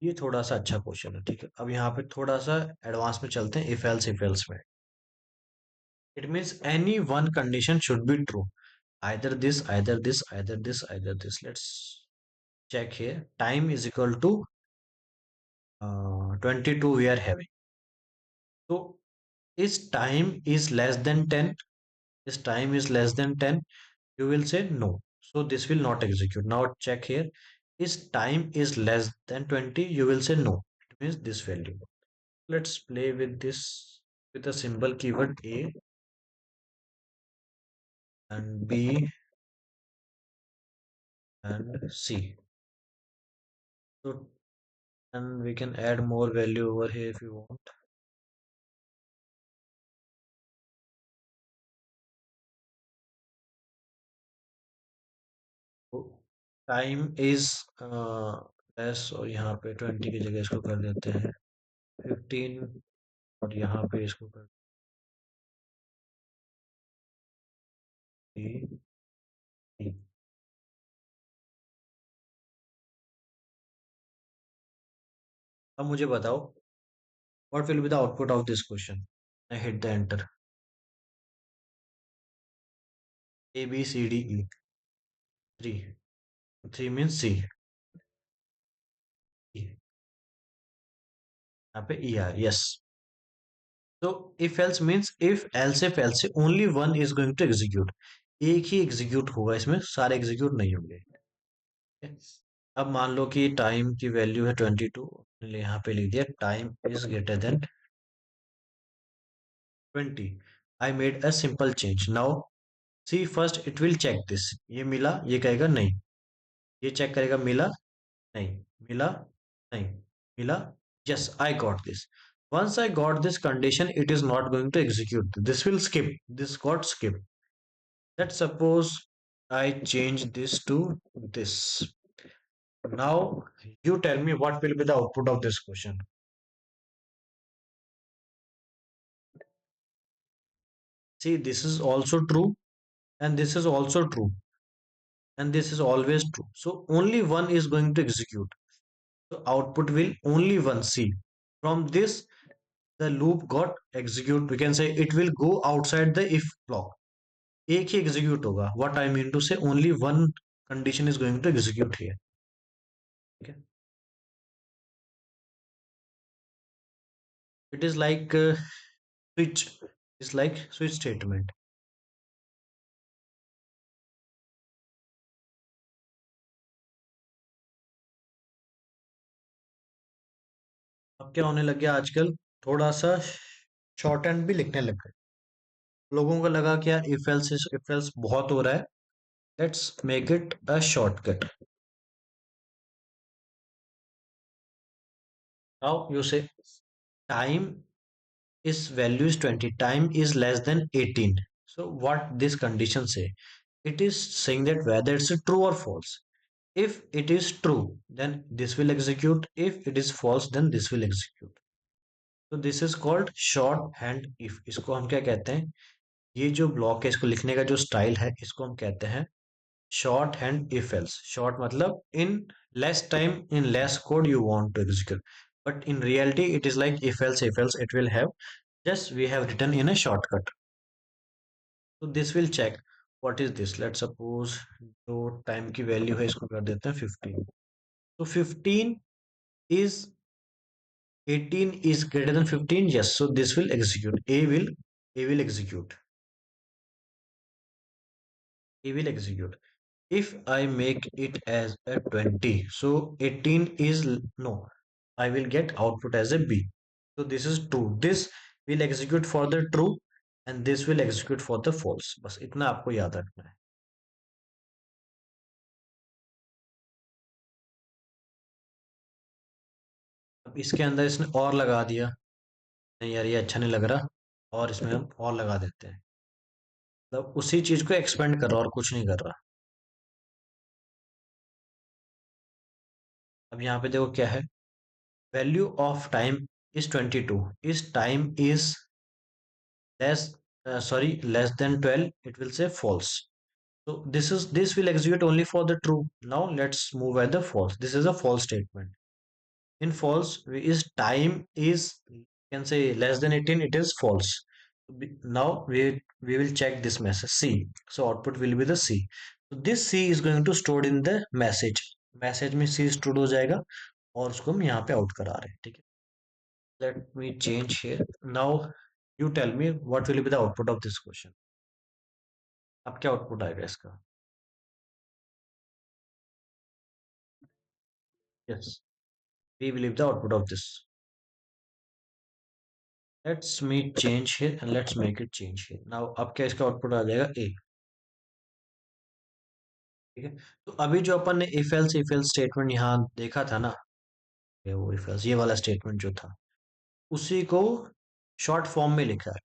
ये थोड़ा सा अच्छा question है. ठीक है, अब यहाँ पे थोड़ा सा एडवांस में चलते हैं. इफ एल्स में it means any one condition should be true. Either this, either this, either this, either this. Let's check here. Time is equal to 22 we are having. So is time is less than 10? Is time is less than 10? You will say no. So this will not execute. Now check here. Is time is less than 20? You will say no. It means this value. Let's play with this with a symbol keyword A and B and C. So and we can add more value over here if you want. तो time is less और यहाँ पे 20 की जगह इसको कर देते हैं 15 और यहाँ पे इसको कर देते हैं. अब मुझे बताओ what will be the output of this question. I hit the enter. A B C D E. Three. Three means C. यहाँ पे ई आर. यस. तो if else means if else say only one is going to execute. एक ही execute होगा, इसमें सारे execute नहीं होंगे. अब मान लो कि टाइम की वैल्यू है 22. यहाँ पे लिख दिया time is greater than 20. I made a simple change. Now see first it will check this. ये मिला, ये कहेगा नहीं. ये चेक करेगा मिला नहीं, मिला नहीं, मिला. Yes, I got this. Once I got this condition, it is not going to execute. This will skip. This got skipped. Let's suppose I change this to this. Now you tell me what will be the output of this question. See, this is also true, and this is also true, and this is always true. So only one is going to execute. So output will only one see. From this, the loop got execute. We can say it will go outside the if block. एक ही execute होगा. What I mean to say, only one condition is going to execute here. Okay. It is like switch. It's like switch statement. अब क्या होने लग गया आजकल, थोड़ा सा शॉर्ट हैंड भी लिखने लग गए. लोगों को लगा कि यार इफ एल्स बहुत हो रहा है. Let's make it a shortcut. Now you से time is value is 20, time is less than 18. So what this condition say? It is saying that whether it's a true or false. If it is true, then this will execute. If it is false, then this will execute. तो this is called short hand if. इसको हम क्या कहते हैं? ये जो block है, इसको लिखने का जो स्टाइल है, इसको हम कहते हैं short hand if else. Short मतलब in less time, in less code you want to execute, but in reality it is like if else it will have, just we have written in a shortcut. So this will check what is this. Let's suppose जो time की value है इसको कर देते हैं 15. तो 15 is 18 is greater than 15. Yes, so this will execute. A will execute. A will execute. If I make it as a 20, so 18 is no, I will get output as a B. So this is true. This will execute for the true and this will execute for the false. बस इतना आपको याद रखना है. अब इसके अंदर इसने और लगा दिया. नहीं यार, ये अच्छा नहीं लग रहा. और इसमें हम और लगा देते हैं. मतलब उसी चीज को एक्सपेंड कर रहा और कुछ नहीं कर रहा. अब यहाँ पे देखो क्या है. Value of time is 22. Is time is less, sorry, less than 12, it will say false. So this will execute only for the true. Now let's move at the false. This is a false statement. In false, is time is, you can say, less than 18, it is false. Now we will check this message C. So output will be the C. So this C is going to stored in the message. Message में C stored हो जाएगा और उसको हम यहाँ पे out करा रहे हैं. ठीक है. Let me change here. Now you tell me what will be the output of this question. अब क्या आउटपुट आएगा इसका? Yes, we will leave the output of this. Let's me change here and let's make it change here. Now अब क्या इसका output आ जाएगा? A. ठीक है. तो अभी जो अपन ने इफ एल्स स्टेटमेंट यहाँ देखा था ना, ये वो इफ एल्स, ये वाला स्टेटमेंट जो था, उसी को शॉर्ट फॉर्म में लिखा है.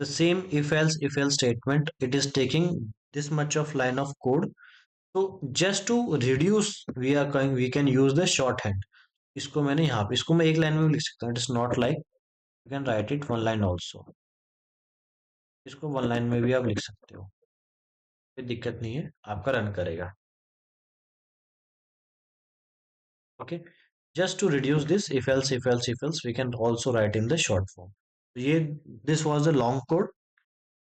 The same if else statement, it is taking this much of line of code. तो just to reduce we are going, we can use the short hand. इसको मैंने यहाँ पे, इसको मैं एक लाइन में भी लिख सकता हूँ. It is not like you can write it one line also. इसको वन लाइन में भी आप लिख सकते हो, कोई दिक्कत नहीं है, आपका रन करेगा. Okay, just to reduce this if else we can also write in the short form. ये this was a long code,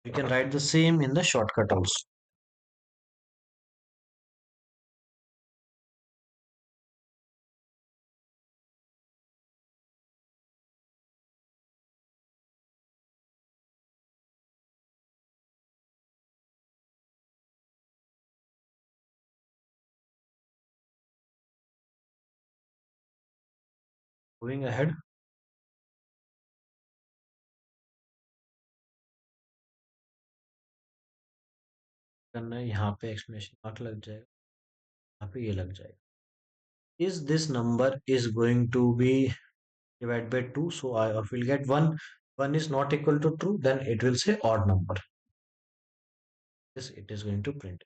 we can write the same in the shortcut also. Moving ahead, करना है, यहाँ पे exclamation mark लग जाएगा, यहाँ पे ये लग जाएगा. Is this number is going to be divided by 2, so I will get 1. 1 is not equal to true, then it will say odd number. This it is going to print.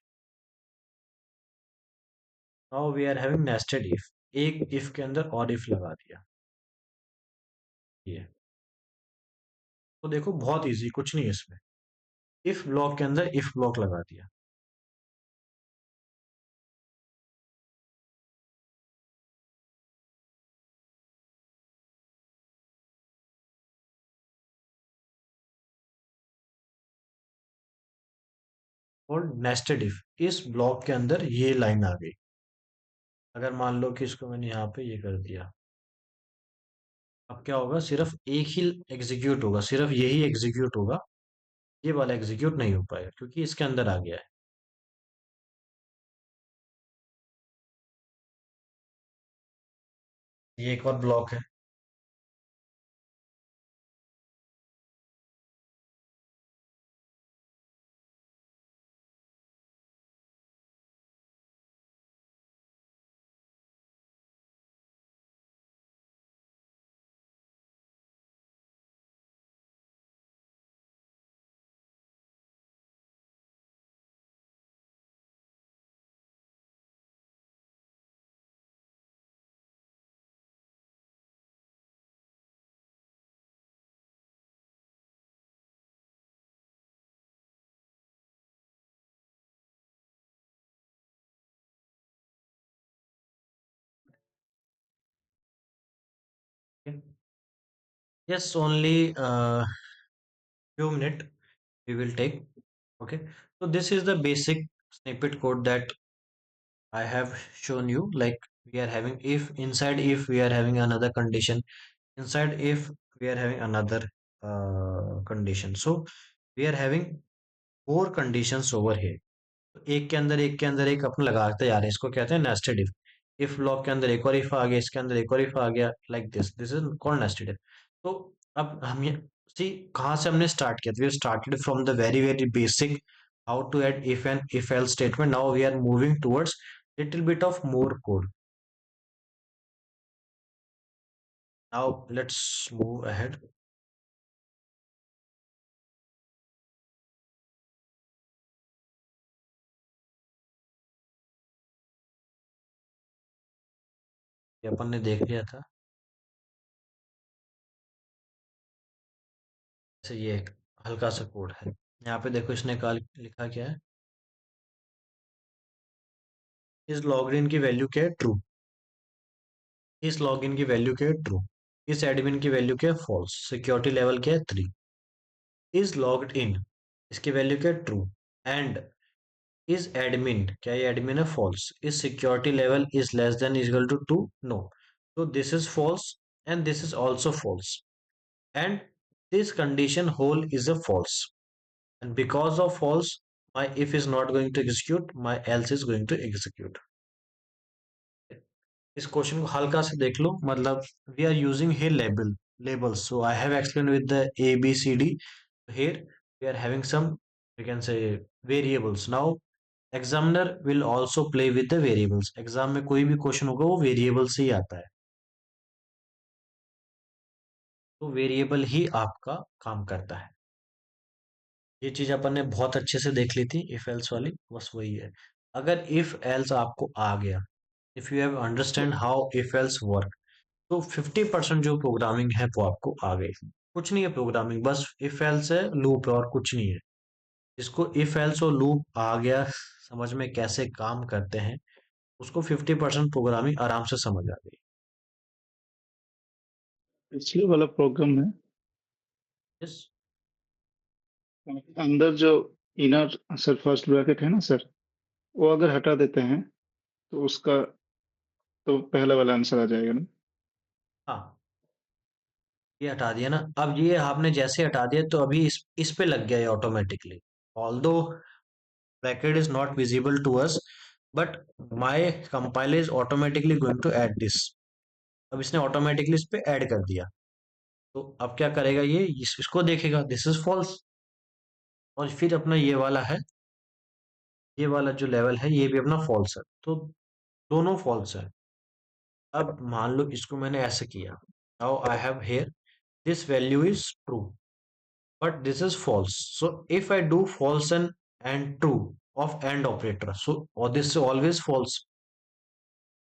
Now we are having nested if. एक if के अंदर और if लगा दिया. ये तो देखो बहुत इजी, कुछ नहीं है इसमें. इफ ब्लॉक के अंदर इफ ब्लॉक लगा दिया. और नेस्टेड इफ, इस ब्लॉक के अंदर ये लाइन आ गई. अगर मान लो कि इसको मैंने यहाँ पे ये कर दिया, अब क्या होगा? सिर्फ एक ही एग्जीक्यूट होगा, सिर्फ यही एग्जीक्यूट होगा, ये वाला एग्जीक्यूट नहीं हो पाएगा क्योंकि इसके अंदर आ गया है. ये एक और ब्लॉक है. Yes, only few minute we will take. Okay, so this is the basic snippet code that I have shown you. Like we are having if inside if we are having another condition, inside if we are having another condition. So we are having four conditions over here. एक के अंदर एक अपने लगाते जा रहे हैं, इसको कहते हैं नेस्टेड इफ ब्लॉक के अंदर एक और इफ आ गया, इसके अंदर एक और इफ आ गया, like this is called nested if. तो अब हम ये सी कहाँ से हमने स्टार्ट किया, we started from the very very basic how to add if and if else statement. Now we are moving towards little bit of more code. Now let's move ahead. ये अपन ने देख लिया था. जैसे ये एक हल्का सा कोड है, यहाँ पे देखो इसने काल लिखा क्या है, इस लॉगिन की वैल्यू क्या है, ट्रू. इस लॉगिन की वैल्यू क्या है, ट्रू. इस एडमिन की वैल्यू क्या है, फॉल्स. सिक्योरिटी लेवल क्या है, 3. इज लॉग्ड इन, इसकी वैल्यू क्या है, ट्रू. एंड इज एडमिन, क्या ये एडमिन है, false. Is security level is less than equal to 2, no. So this is false and this is also false, and this condition whole is a false, and because of false my if is not going to execute, my else is going to execute. इस question को हल्का से देख लो, मतलब we are using here labels, so I have explained with the a b c d. Here we are having some, we can say, variables. Now examiner will also play with the variables. Exam में कोई भी question होगा वो variable से ही आता है, तो variable ही आपका काम करता है. ये चीज अपन ने बहुत अच्छे से देख ली थी इफ एल्स वाली, बस वही है. अगर इफ एल्स आपको आ गया, if you have understand how if else work, तो 50% जो प्रोग्रामिंग है वो आपको आ गई. कुछ नहीं है प्रोग्रामिंग, बस इफ एल्स है, लूप है, और कुछ नहीं है. जिसको इफ एल्स और लूप आ गया समझ में कैसे काम करते हैं, उसको 50% प्रोग्रामिंग आराम से समझ आ गई. पिछले वाला प्रोग्राम में यस. अंदर जो इनर सर फर्स्ट ब्रैकेट है ना सर, वो अगर हटा देते हैं तो उसका तो पहला वाला आंसर आ जाएगा ना. हाँ, ये हटा दिया ना. अब ये आपने जैसे हटा दिया तो अभी इस पे लग गया ये automatically. Although bracket is not visible to us, but my compiler is automatically going to add this. अब इसने ऑटोमेटिकली इस पे ऐड कर दिया, तो अब क्या करेगा ये, इसको देखेगा दिस इज फॉल्स, और फिर अपना ये वाला है, ये वाला जो लेवल है ये भी अपना फॉल्स है, तो दोनों फॉल्स है. अब मान लो इसको मैंने ऐसे किया, now I have here this value is true but this is false. So if I do false and true of AND operator, so or this is always false.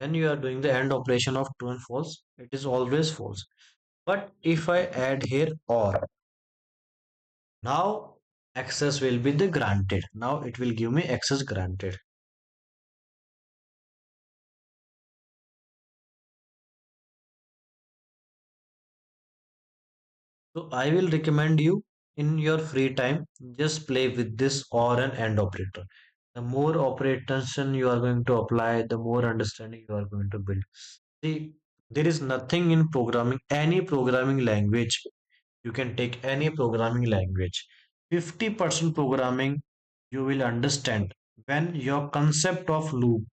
When you are doing the AND operation of true and false, it is always false. But if I add here OR, now access will be the granted. Now it will give me access granted. So I will recommend you in your free time, just play with this OR and AND operator. The more operation you are going to apply, the more understanding you are going to build. See, there is nothing in programming, any programming language. You can take any programming language. 50% programming you will understand when your concept of loop,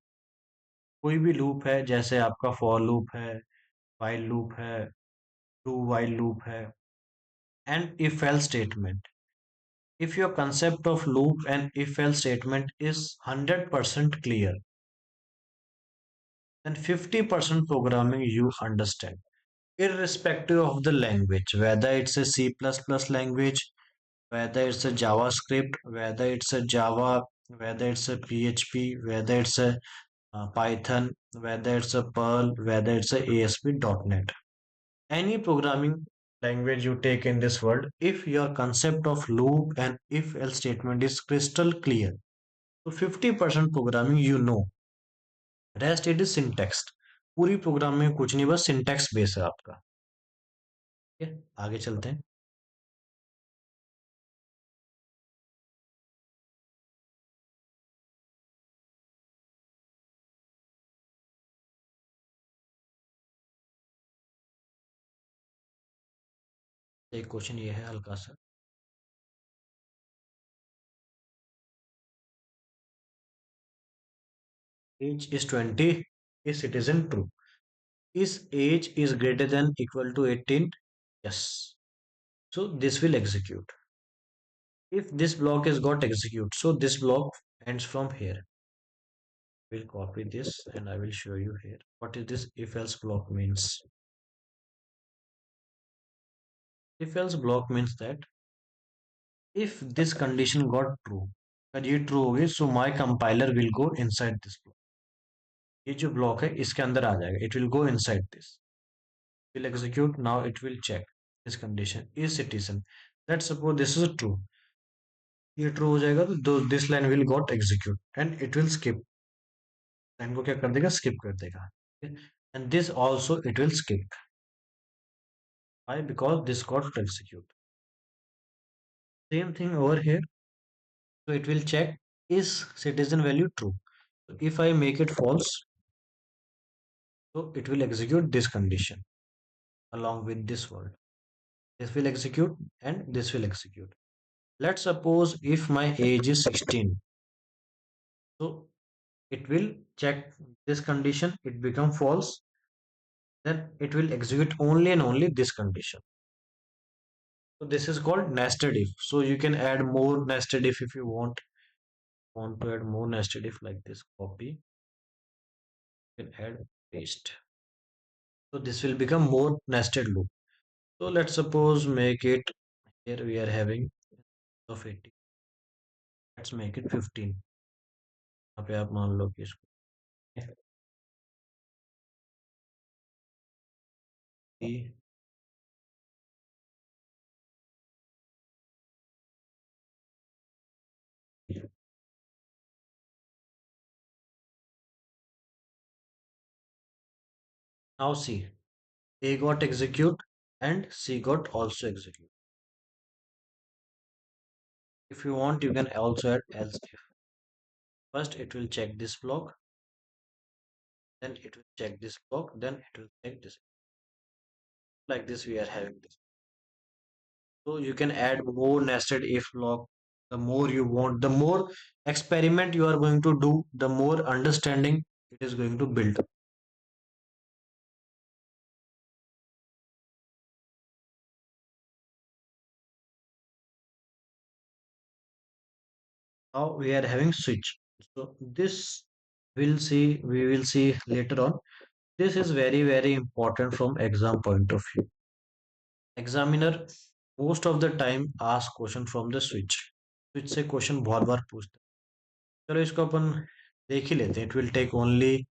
कोई भी loop है, जैसे आपका for loop है, while loop है, do while loop है, and if else statement. If your concept of loop and if else statement is 100% clear, then 50% programming you understand, irrespective of the language, whether it's a C++ language, whether it's a JavaScript, whether it's a Java, whether it's a PHP, whether it's a Python, whether it's a Perl, whether it's a ASP.NET. Any programming language you take in this world, if your concept of loop and if else statement is crystal clear, so 50% programming you know. Rest it is syntax. पूरी programme में कुछ नहीं, बस syntax base है आपका. ठीक है, आगे चलते हैं। एक क्वेश्चन ये है हल्का सा, age is 20, is citizen true? Is age is greater than equal to 18? Yes. So this will execute. If this block is got execute, so this block ends from here. We'll copy this and I will show you here. What is this if else block means? If else block means that if this condition got true, अगर ये true होगी, so my compiler will go inside this block. ये जो block है इसके अंदर आ जाएगा. It will go inside this. Will execute. Now it will check this condition is citizen. Let's suppose this is true. ये true हो जाएगा तो this line will got execute and it will skip. Line को क्या कर देगा? Skip कर देगा. And this also it will skip. Why? Because this got execute. Same thing over here. So it will check is citizen value true. So if I make it false, so it will execute this condition along with this word. This will execute and this will execute. Let's suppose if my age is 16, so it will check this condition, it become false, then it will execute only and only this condition. So this is called nested if. So you can add more nested if you want to add more nested if like this. Copy, you can add paste. So this will become more nested loop. So let's suppose make it, here we are having of 80. Let's make it 15. यहाँ पे आप मान लो कि इसको now see, A got execute and C got also execute. If you want, you can also add else if. First, it will check this block, then it will check this block, then it will check this. Like this, we are having this. So you can add more nested if block. The more you want, the more experiment you are going to do, the more understanding it is going to build. Now we are having switch. So this we will see later on. This is very important from exam point of view. Examiner most of the time ask question from the switch. Switch से question बहुत बार पूछते हैं. चलो इसको अपन देख ही लेते हैं. It will take only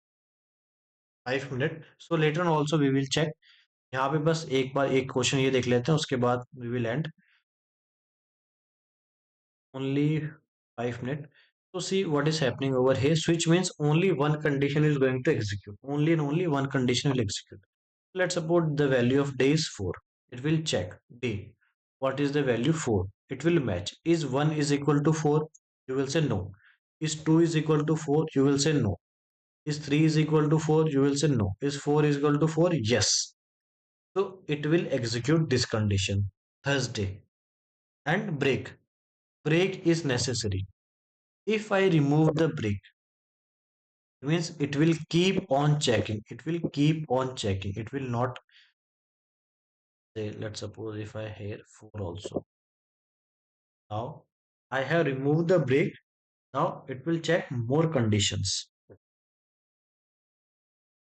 5 minutes. So later on also we will check. यहाँ पे बस एक बार एक क्वेश्चन ये देख लेते हैं, उसके बाद we will end. Only 5 minutes. So see what is happening over here. Switch means only one condition is going to execute. Only and only one condition will execute. Let's suppose the value of day is 4. It will check day. What is the value 4? It will match. Is 1 is equal to 4? You will say no. Is 2 is equal to 4? You will say no. Is 3 is equal to 4? You will say no. Is 4 is equal to 4? Yes. So it will execute this condition. Thursday. And break. Break is necessary. If I remove the break, it means it will keep on checking. It will keep on checking. It will not say, let's suppose if I here 4 also. Now I have removed the break. Now it will check more conditions.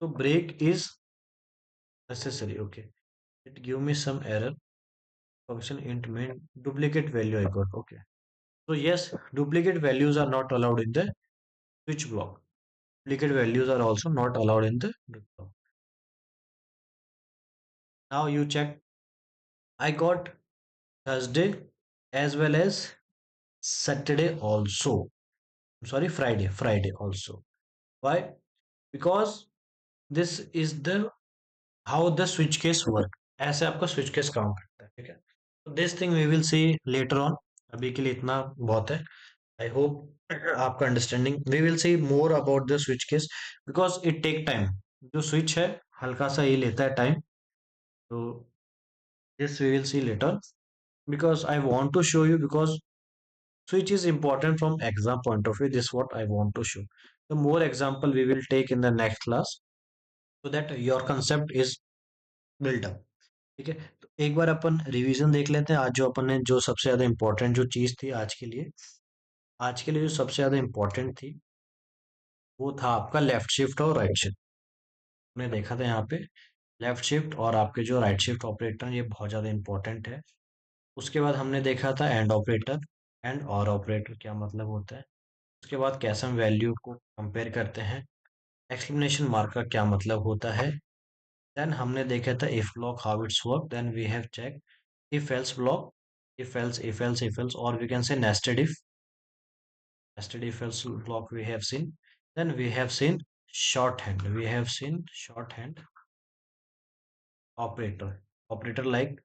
So break is necessary. Okay. It give me some error. Function int main duplicate value I got. Okay. So yes, duplicate values are not allowed in the switch block. Duplicate values are also not allowed in the block. Now you check. I got Thursday as well as Saturday also. I'm sorry, Friday also. Why? Because this is the how the switch case work. ऐसे आपका switch case काम करता है, ठीक है। तो this thing we will see later on, अभी के लिए इतना बहुत है। आई होप आपका understanding, we will see more about the switch case because it take time. जो स्विच है हल्का सा ये लेता है टाइम, तो this we will see later because I want to show you, because switch is important from exam point of view. This is what I want to show. The more example we will take in the next class so that your concept is built up. ठीक है, तो एक बार अपन revision देख लेते हैं। आज जो अपन ने जो सबसे ज्यादा इंपॉर्टेंट जो चीज थी आज के लिए जो सबसे ज्यादा इंपॉर्टेंट थी वो था आपका लेफ्ट शिफ्ट और राइट शिफ्ट। हमने देखा था यहाँ पे लेफ्ट शिफ्ट और आपके जो राइट शिफ्ट ऑपरेटर ये बहुत ज्यादा इंपॉर्टेंट है। उसके बाद हमने देखा था एंड ऑपरेटर, एंड और ऑपरेटर क्या मतलब होता है। उसके बाद कैसे हम वैल्यू को कंपेयर करते हैं, एक्सक्लेमेशन मार्क का क्या मतलब होता है। देन हमने देखा था if block how it's work, then we have check if else block, if else और we can say nested if else block we have seen. Then we have seen shorthand operator like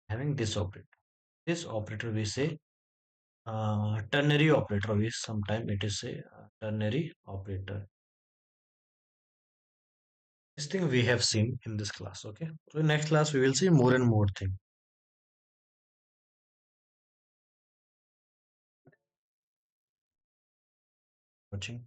having this operator we say ternary operator, we sometime it is a ternary operator. This thing we have seen in this class. Okay, so in next class we will see more and more thing. Watching.